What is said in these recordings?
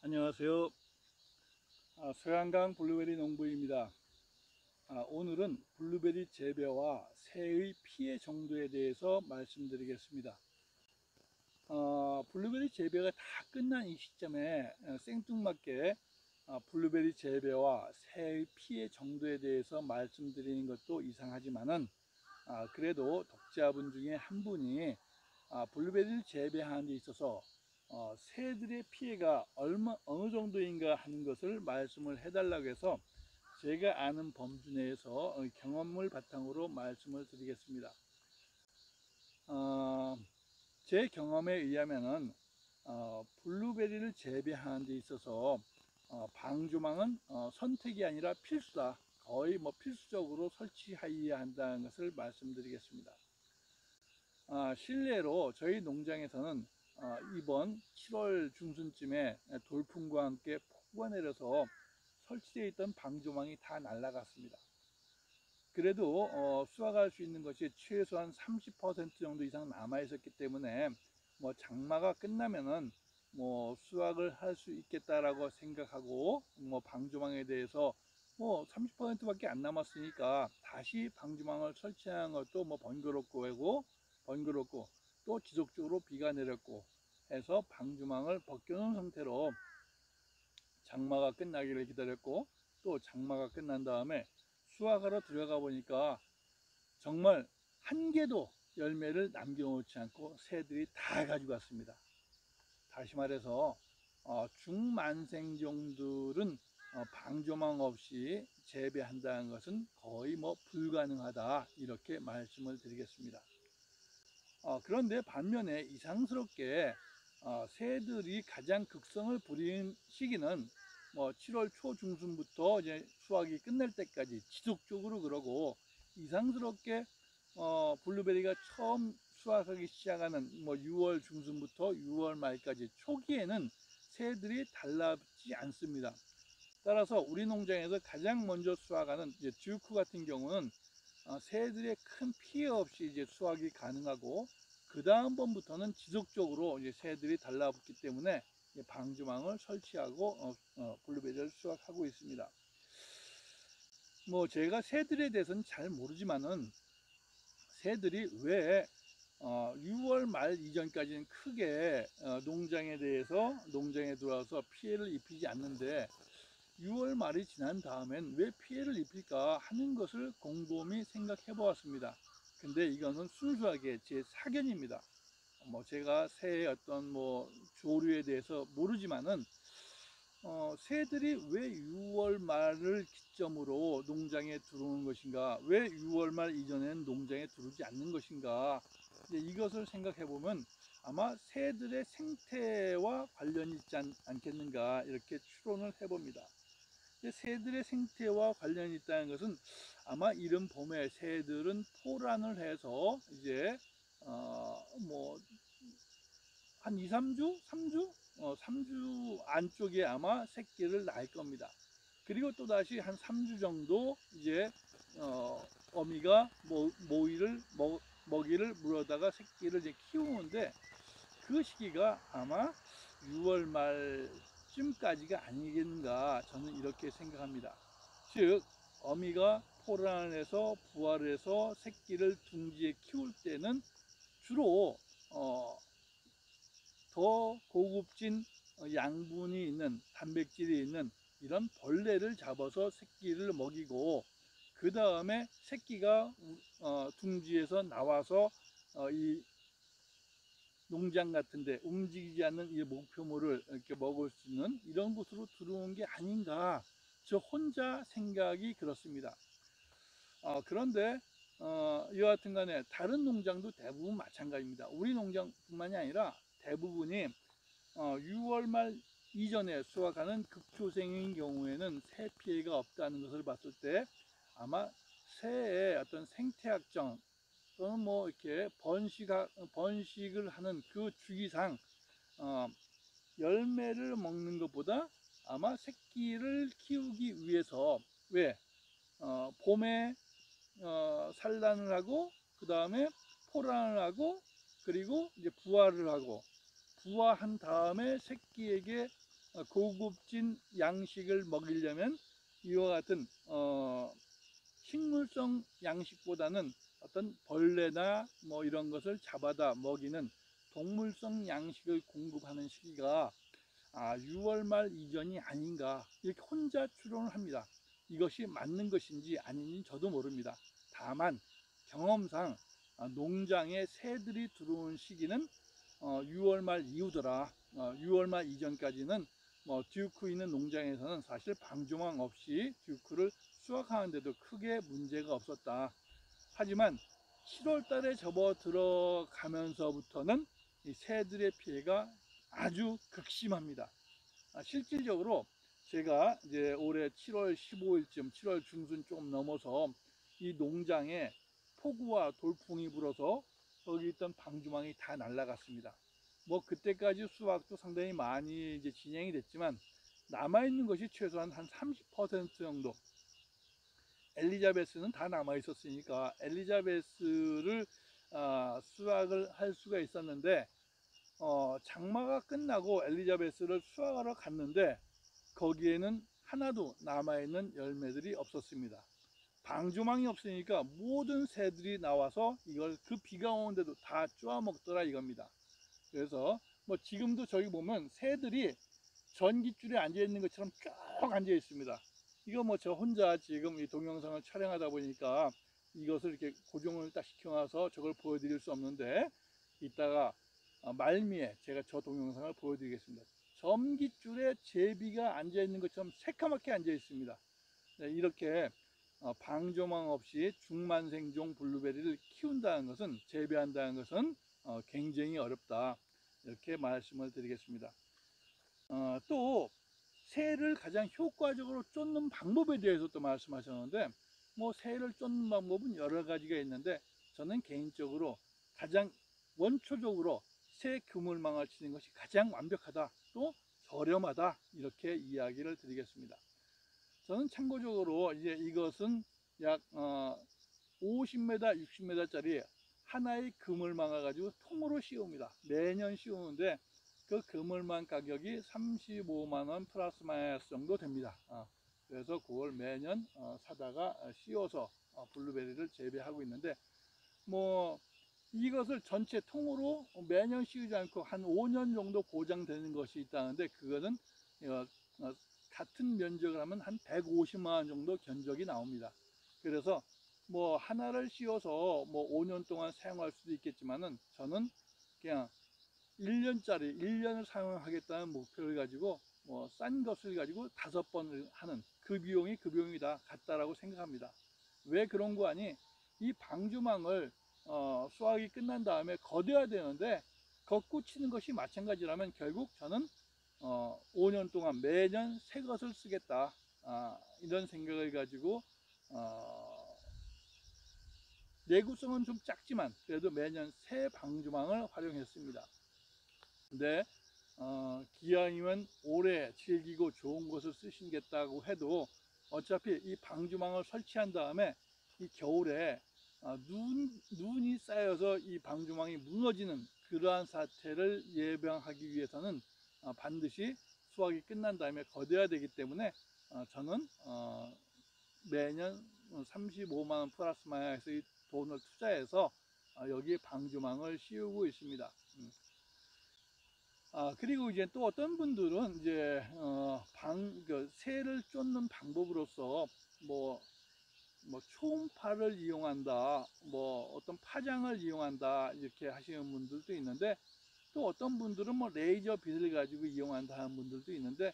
안녕하세요. 소양강 블루베리 농부입니다. 오늘은 블루베리 재배와 새의 피해 정도에 대해서 말씀드리겠습니다. 블루베리 재배가 다 끝난 이 시점에 생뚱맞게 블루베리 재배와 새의 피해 정도에 대해서 말씀드리는 것도 이상하지만은 그래도 독자분 중에 한 분이 블루베리를 재배하는 데 있어서 새들의 피해가 어느 정도인가 하는 것을 말씀을 해달라고 해서 제가 아는 범주 내에서 경험을 바탕으로 말씀을 드리겠습니다. 제 경험에 의하면은 블루베리를 재배하는 데 있어서 방조망은 선택이 아니라 필수다. 거의 필수적으로 설치해야 한다는 것을 말씀드리겠습니다. 실례로 저희 농장에서는 이번 7월 중순쯤에 돌풍과 함께 폭우가 내려서 설치되어 있던 방조망이 다 날아갔습니다. 그래도 수확할 수 있는 것이 최소한 30% 정도 이상 남아 있었기 때문에 장마가 끝나면은 수확을 할 수 있겠다라고 생각하고 방조망에 대해서 30%밖에 안 남았으니까 다시 방조망을 설치하는 것도 번거롭고 또 지속적으로 비가 내렸고 해서 방조망을 벗겨놓은 상태로 장마가 끝나기를 기다렸고, 또 장마가 끝난 다음에 수확하러 들어가 보니까 정말 한 개도 열매를 남겨놓지 않고 새들이 다 가져갔습니다. 다시 말해서 중만생종들은 방조망 없이 재배한다는 것은 거의 불가능하다, 이렇게 말씀을 드리겠습니다. 그런데 반면에 이상스럽게 새들이 가장 극성을 부리는 시기는 7월 초중순부터 이제 수확이 끝날 때까지 지속적으로 그러고, 이상스럽게 블루베리가 처음 수확하기 시작하는 6월 중순부터 6월 말까지 초기에는 새들이 달라붙지 않습니다. 따라서 우리 농장에서 가장 먼저 수확하는 이제 듀크 같은 경우는 새들의 큰 피해 없이 이제 수확이 가능하고, 그 다음 번부터는 지속적으로 이제 새들이 달라붙기 때문에 방조망을 설치하고 블루베리를 수확하고 있습니다. 제가 새들에 대해서는 잘 모르지만은 새들이 왜 6월 말 이전까지는 크게 농장에 들어와서 피해를 입히지 않는데 6월 말이 지난 다음엔 왜 피해를 입힐까 하는 것을 곰곰이 생각해 보았습니다. 근데 이거는 순수하게 제 사견입니다. 제가 새의 어떤 조류에 대해서 모르지만은 새들이 왜 6월 말을 기점으로 농장에 들어오는 것인가, 왜 6월 말 이전에는 농장에 들어오지 않는 것인가, 이것을 생각해 보면 아마 새들의 생태와 관련이 있지 않겠는가, 이렇게 추론을 해봅니다. 새들의 생태와 관련이 있다는 것은 아마 이른 봄에 새들은 포란을 해서 이제 한 2, 3주? 3주? 3주 안쪽에 아마 새끼를 낳을 겁니다. 그리고 또 다시 한 3주 정도 이제 어미가 먹이를 물어다가 새끼를 이제 키우는데, 그 시기가 아마 6월 말쯤까지가 아니겠는가, 저는 이렇게 생각합니다. 즉 어미가 포란을 해서 부화를 해서 새끼를 둥지에 키울 때는 주로 더 고급진 양분이 있는, 단백질이 있는 이런 벌레를 잡아서 새끼를 먹이고, 그 다음에 새끼가 둥지에서 나와서 이 농장 같은데 움직이지 않는 이 목표물을 이렇게 먹을 수 있는 이런 곳으로 들어온 게 아닌가, 저 혼자 생각이 그렇습니다. 그런데 여하튼 간에 다른 농장도 대부분 마찬가지입니다. 우리 농장뿐만이 아니라 대부분이 6월 말 이전에 수확하는 극초생인 경우에는 새 피해가 없다는 것을 봤을 때 아마 새의 어떤 생태학적 또는 이렇게 번식을 하는 그 주기상 열매를 먹는 것보다 아마 새끼를 키우기 위해서, 왜 봄에 산란을 하고 그 다음에 포란을 하고 그리고 이제 부화를 하고, 부화한 다음에 새끼에게 고급진 양식을 먹이려면 이와 같은 식물성 양식보다는 어떤 벌레나 뭐 이런 것을 잡아다 먹이는 동물성 양식을 공급하는 시기가 6월 말 이전이 아닌가, 이렇게 혼자 추론을 합니다. 이것이 맞는 것인지 아닌지 저도 모릅니다. 다만 경험상 농장에 새들이 들어오는 시기는 6월 말 이후더라. 6월 말 이전까지는 듀크 있는 농장에서는 사실 방조망 없이 듀크를 수확하는데도 크게 문제가 없었다. 하지만 7월 달에 접어 들어가면서부터는 이 새들의 피해가 아주 극심합니다. 실질적으로 제가 이제 올해 7월 15일쯤, 7월 중순 조금 넘어서 이 농장에 폭우와 돌풍이 불어서 거기 있던 방주망이 다 날아갔습니다. 그때까지 수확도 상당히 많이 이제 진행이 됐지만 남아있는 것이 최소한 한 30% 정도. 엘리자베스는 다 남아 있었으니까 엘리자베스를 수확을 할 수가 있었는데, 장마가 끝나고 엘리자베스를 수확하러 갔는데 거기에는 하나도 남아있는 열매들이 없었습니다. 방조망이 없으니까 모든 새들이 나와서 이걸 그 비가 오는데도 다 쪼아 먹더라 이겁니다. 그래서 지금도 저기 보면 새들이 전깃줄에 앉아 있는 것처럼 쭉 앉아 있습니다. 이거 저 혼자 지금 이 동영상을 촬영하다 보니까 이것을 이렇게 고정을 딱 시켜놔서 저걸 보여드릴 수 없는데, 이따가 말미에 제가 저 동영상을 보여드리겠습니다. 전깃줄에 제비가 앉아 있는 것처럼 새까맣게 앉아 있습니다. 네, 이렇게 방조망 없이 중만생종 블루베리를 키운다는 것은, 재배한다는 것은 굉장히 어렵다, 이렇게 말씀을 드리겠습니다. 또 새를 가장 효과적으로 쫓는 방법에 대해서 또 말씀하셨는데, 새를 쫓는 방법은 여러 가지가 있는데 저는 개인적으로 가장 원초적으로 새 그물망을 치는 것이 가장 완벽하다, 또 저렴하다, 이렇게 이야기를 드리겠습니다. 저는 참고적으로 이제 이것은 약 50m, 60m 짜리 하나의 그물망을 가지고 통으로 씌웁니다. 매년 씌우는데 그 그물망 가격이 35만원 플러스 마이너스 정도 됩니다. 그래서 그걸 매년 사다가 씌워서 블루베리를 재배하고 있는데, 이것을 전체 통으로 매년 씌우지 않고 한 5년 정도 보장되는 것이 있다는데, 그거는 같은 면적을 하면 한 150만원 정도 견적이 나옵니다. 그래서 하나를 씌워서 5년 동안 사용할 수도 있겠지만은, 저는 그냥 1년을 사용하겠다는 목표를 가지고 싼 것을 가지고 5번을 하는 그 비용이 그 비용이다 같다라고 생각합니다. 왜 그런 거 아니, 이 방주망을 수확이 끝난 다음에 걷어야 되는데 걷고 치는 것이 마찬가지라면 결국 저는 5년 동안 매년 새 것을 쓰겠다, 이런 생각을 가지고 내구성은 좀 작지만 그래도 매년 새 방주망을 활용했습니다. 근데 기왕이면 오래 즐기고 좋은 것을 쓰시겠다고 해도 어차피 이 방주망을 설치한 다음에 이 겨울에 눈이 쌓여서 이 방주망이 무너지는 그러한 사태를 예방하기 위해서는 반드시 수확이 끝난 다음에 걷어야 되기 때문에 저는 매년 35만원 플러스 마이너스 돈을 투자해서 여기에 방주망을 씌우고 있습니다. 그리고 이제 또 어떤 분들은 이제 새를 쫓는 방법으로서 초음파를 이용한다, 어떤 파장을 이용한다, 이렇게 하시는 분들도 있는데, 또 어떤 분들은 레이저 빛을 가지고 이용한다 하는 분들도 있는데,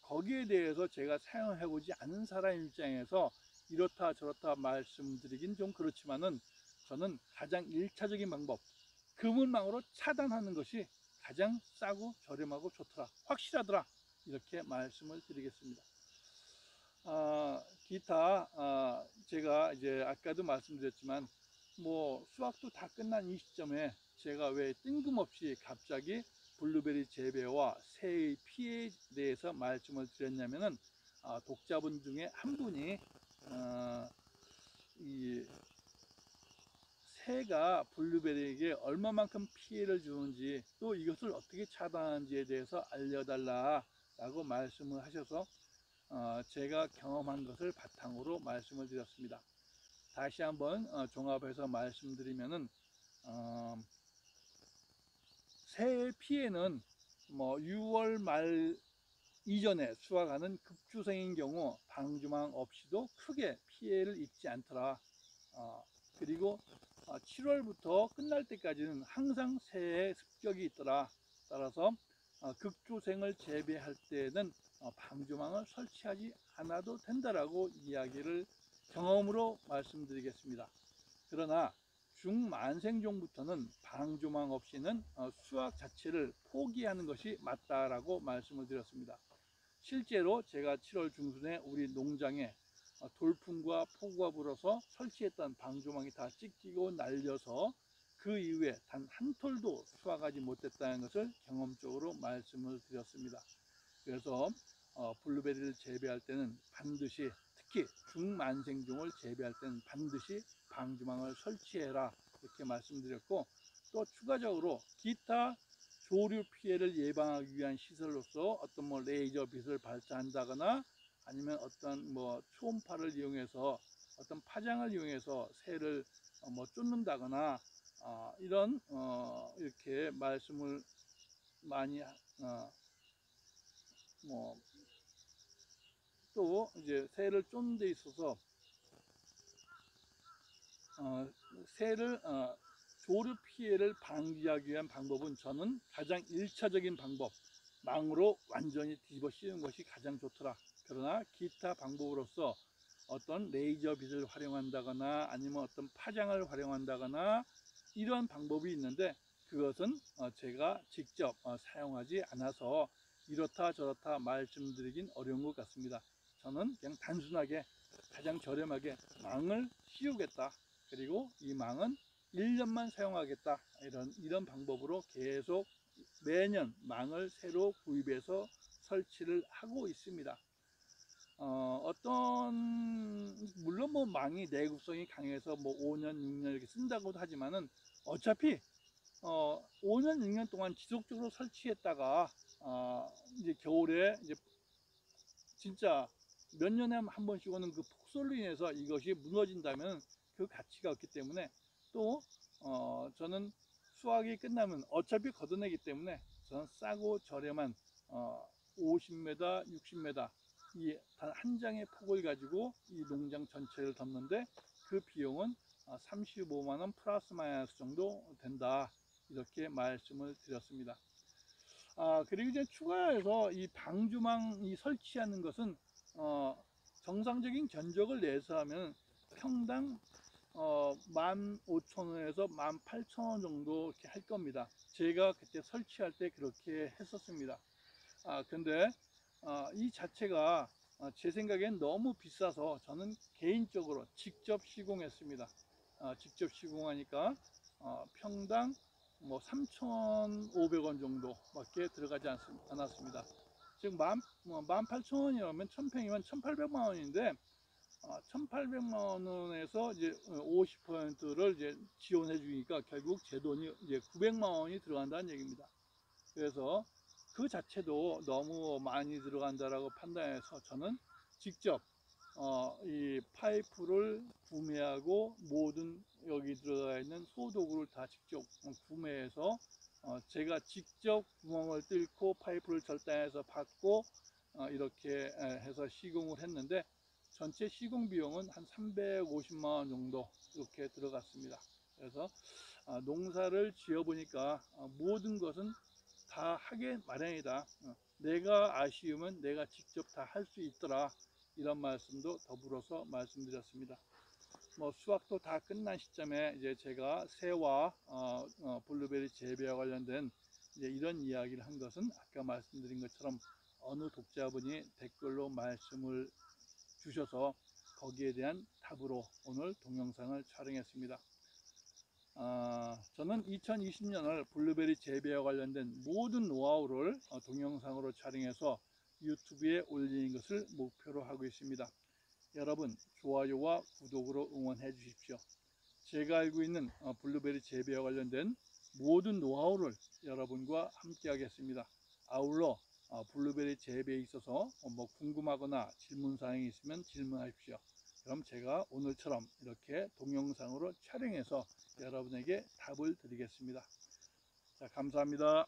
거기에 대해서 제가 사용해 보지 않은 사람 입장에서 이렇다 저렇다 말씀드리긴 좀 그렇지만은, 저는 가장 1차적인 방법, 그물망으로 차단하는 것이 가장 싸고 저렴하고 좋더라, 확실하더라, 이렇게 말씀을 드리겠습니다. 기타 제가 이제 아까도 말씀드렸지만 수확도 다 끝난 이 시점에 제가 왜 뜬금없이 갑자기 블루베리 재배와 새의 피해에 대해서 말씀을 드렸냐면은, 독자분 중에 한 분이 이 새가 블루베리에게 얼마만큼 피해를 주는지 또 이것을 어떻게 차단하는지에 대해서 알려달라 라고 말씀을 하셔서 제가 경험한 것을 바탕으로 말씀을 드렸습니다. 다시 한번 종합해서 말씀드리면은 새의 피해는 6월 말 이전에 수확하는 급주생인 경우 방주망 없이도 크게 피해를 입지 않더라. 그리고 7월부터 끝날 때까지는 항상 새의 습격이 있더라. 따라서 극주생을 재배할 때는 방주망을 설치하지 않아도 된다라고 이야기를 경험으로 말씀드리겠습니다. 그러나 중만생종부터는 방주망 없이는 수확 자체를 포기하는 것이 맞다라고 말씀을 드렸습니다. 실제로 제가 7월 중순에 우리 농장에 돌풍과 폭우가 불어서 설치했던 방주망이 다 찢기고 날려서 그 이후에 단 한 톨도 수확하지 못했다는 것을 경험적으로 말씀을 드렸습니다. 그래서 블루베리를 재배할 때는 반드시, 특히 중만생종을 재배할 때는 반드시 방주망을 설치해라 이렇게 말씀드렸고, 또 추가적으로 기타 조류 피해를 예방하기 위한 시설로서 어떤 레이저 빛을 발사한다거나 아니면 어떤 초음파를 이용해서 어떤 파장을 이용해서 새를 쫓는다거나 이런 이렇게 말씀을 많이 또 이제 새를 쫓는 데 있어서 새를 조류 피해를 방지하기 위한 방법은 저는 가장 1차적인 방법, 망으로 완전히 뒤집어 씌우는 것이 가장 좋더라. 그러나 기타 방법으로서 어떤 레이저 빛을 활용한다거나 아니면 어떤 파장을 활용한다거나 이러한 방법이 있는데, 그것은 제가 직접 사용하지 않아서 이렇다 저렇다 말씀드리긴 어려운 것 같습니다. 저는 그냥 단순하게 가장 저렴하게 망을 씌우겠다, 그리고 이 망은 1년만 사용하겠다, 이런 방법으로 계속 매년 망을 새로 구입해서 설치를 하고 있습니다. 물론 망이 내구성이 강해서 5년 6년 이렇게 쓴다고도 하지만은 어차피 5년 6년 동안 지속적으로 설치했다가 이제 겨울에 이제 진짜 몇 년에 한 번씩 오는 그 폭설로 인해서 이것이 무너진다면 그 가치가 없기 때문에, 또 저는 수확이 끝나면 어차피 걷어내기 때문에 저는 싸고 저렴한 50m, 60m 이 단 한 장의 폭을 가지고 이 농장 전체를 덮는데 그 비용은 35만원 플러스 마이너스 정도 된다, 이렇게 말씀을 드렸습니다. 그리고 이제 추가해서 이 방주망 설치하는 것은 정상적인 견적을 내서 하면 평당 15,000원에서 18,000원 정도 이렇게 할 겁니다. 제가 그때 설치할 때 그렇게 했었습니다. 근데 이 자체가 제 생각엔 너무 비싸서 저는 개인적으로 직접 시공했습니다. 직접 시공하니까 평당 3,500원 정도밖에 들어가지 않았습니다. 즉 18,000원이라면 1000평이면 1,800만 원인데 1,800만 원에서 이제 50%를 이제 지원해 주니까 결국 제 돈이 이제 900만 원이 들어간다는 얘기입니다. 그래서 그 자체도 너무 많이 들어간다라고 판단해서 저는 직접 이 파이프를 구매하고 모든 여기 들어가 있는 소도구를 다 직접 구매해서 제가 직접 구멍을 뚫고 파이프를 절단해서 받고 이렇게 해서 시공을 했는데, 전체 시공 비용은 한 350만 원 정도 이렇게 들어갔습니다. 그래서 농사를 지어 보니까 모든 것은 다 하게 마련이다. 내가 아쉬우면 내가 직접 다 할 수 있더라, 이런 말씀도 더불어서 말씀드렸습니다. 수확도 다 끝난 시점에 이제 제가 새와 블루베리 재배와 관련된 이제 이런 이야기를 한 것은 아까 말씀드린 것처럼 어느 독자분이 댓글로 말씀을 주셔서 거기에 대한 답으로 오늘 동영상을 촬영했습니다. 저는 2020년을 블루베리 재배와 관련된 모든 노하우를 동영상으로 촬영해서 유튜브에 올리는 것을 목표로 하고 있습니다. 여러분 좋아요와 구독으로 응원해 주십시오. 제가 알고 있는 블루베리 재배와 관련된 모든 노하우를 여러분과 함께 하겠습니다. 아울러 블루베리 재배에 있어서 뭐 궁금하거나 질문사항이 있으면 질문하십시오. 그럼 제가 오늘처럼 이렇게 동영상으로 촬영해서 여러분에게 답을 드리겠습니다. 자, 감사합니다.